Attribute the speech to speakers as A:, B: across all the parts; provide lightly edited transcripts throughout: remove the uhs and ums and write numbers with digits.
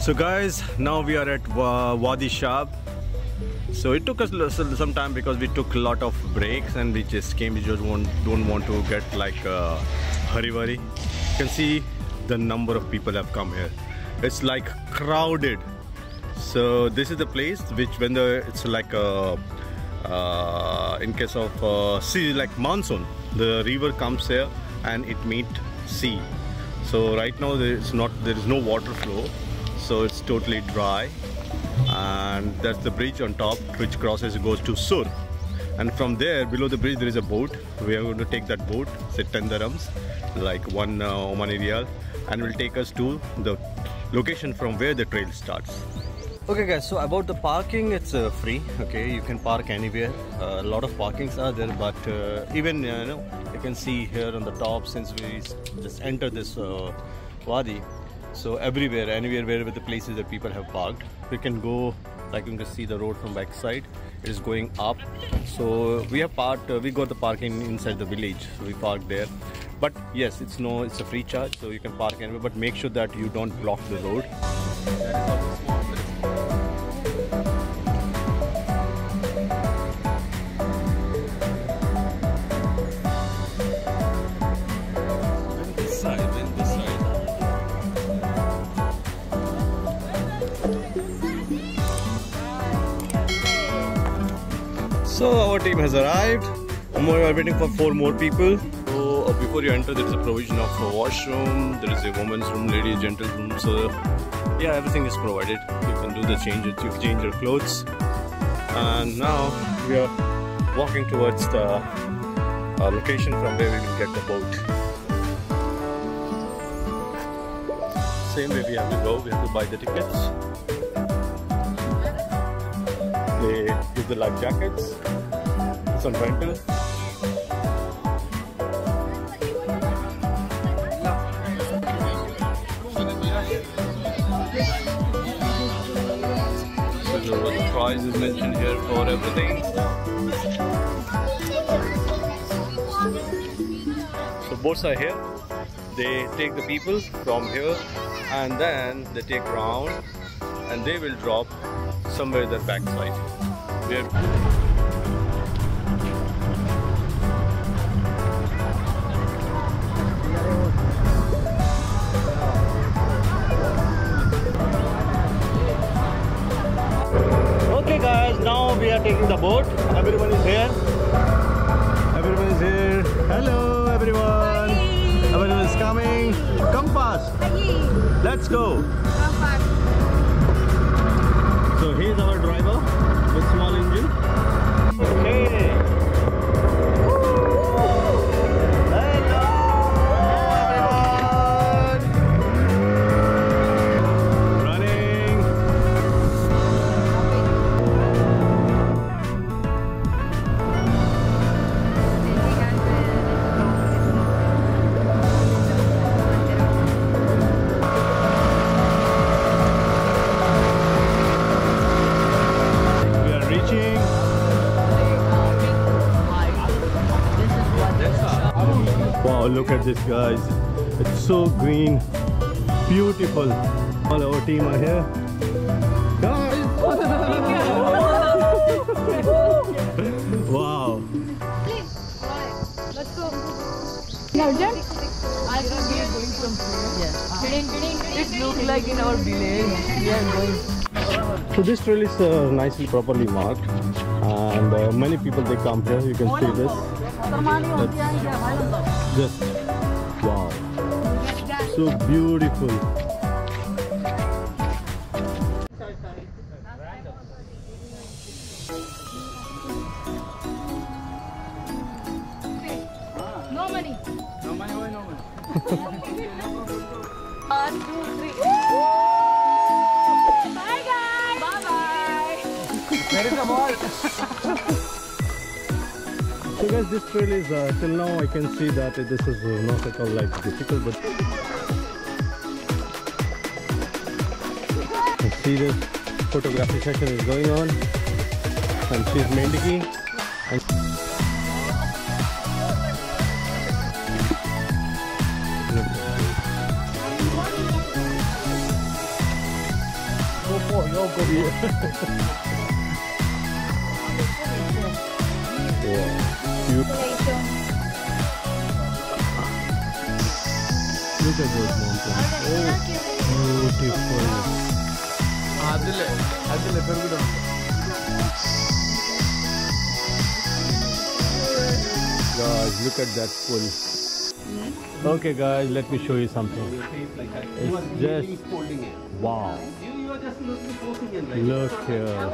A: So guys, now we are at Wadi Ash Shab. So it took us some time because we took a lot of breaks and we just came. We just don't want to get like hurry. You can see the number of people have come here. It's like crowded. So this is the place which when it's like in case of sea, like monsoon, the river comes here and it meet sea. So right now there is no water flow, so it's totally dry. And that's the bridge on top which goes to Sur, and from there below the bridge there is a boat. We are going to take that boat, say 10 dirhams, like one Omani riyal, and will take us to the location from where the trail starts. Okay guys, so about the parking, it's free. Okay, you can park anywhere. A lot of parkings are there, but even you can see here on the top, since we just entered this wadi, so everywhere, anywhere, wherever the places that people have parked, we can go. Like you can see the road from back side, it is going up. So we have parked. We got the parking inside the village, so we parked there. But yes, it's a free charge, so you can park anywhere. But make sure that you don't block the road. So our team has arrived. We are waiting for 4 more people. So before you enter, there is a provision of a washroom. There is a woman's room, ladies' gentle room. So yeah, everything is provided. You can do the change. You can change your clothes. And now we are walking towards the location from where we will get the boat. Same way we have to go. We have to buy the tickets. They give the life jackets. It's on rental. So the price is mentioned here for everything. So boats are here. They take the people from here and then they take round and they will drop somewhere at the backside. Okay guys, now we are taking the boat. Everyone is here. Everyone is here. Hello everyone. Hi. Everyone is coming. Come fast. Hi. Let's go. Come fast. So here's our driver with small engine. Okay. Hello everyone. Running. Wow, look at this guys. It's so green. Beautiful. All our team are here. Guys! Wow.
B: Let's go. Now, Jen? I think we are going from here. Yeah. It looks like in our village we are going.
A: So this trail is nicely, properly marked, and many people they come here. You can see this. Just wow, so beautiful.
B: No money. No money, why no money? 1, 2, 3. Bye guys. Bye bye.
A: Where is the ball? So guys, this trail is till now I can see that this is not at all like difficult, but you see this photography session is going on, and she's Mendiki. you're good. Wow. Look at those mountains. Oh, beautiful. Guys, look at that pool. Okay guys, let me show you something. It's just wow. Look here.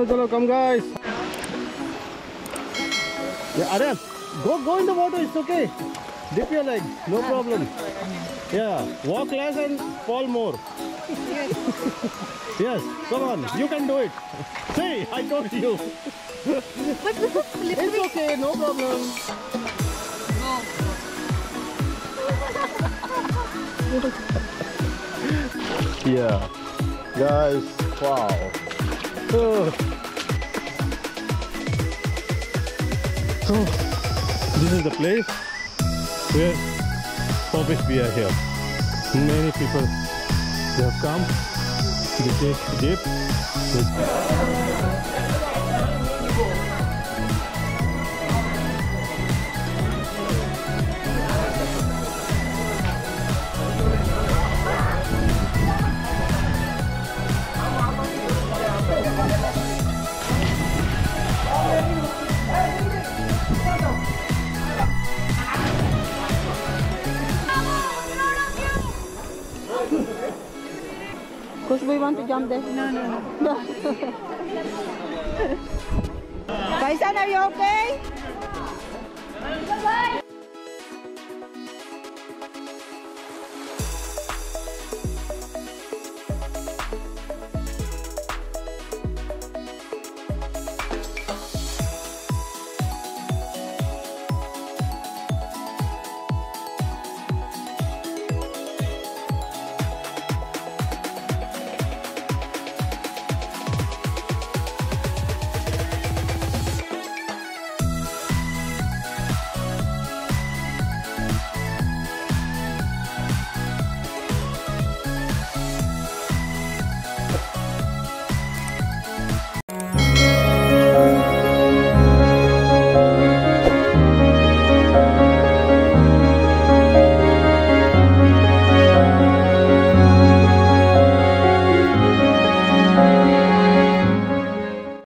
A: Chalo, come guys. Yeah, Aryan, go in the water. It's okay. Dip your leg, no problem. Yeah, walk less and fall more. Yes, come on, you can do it. See, I told you. It's okay, no problem. Yeah, guys, wow. So this is the place where for which we are here. Many people, they have come, they take dip.
C: Kushbu, you want to jump there? No. Kaisan, are you okay?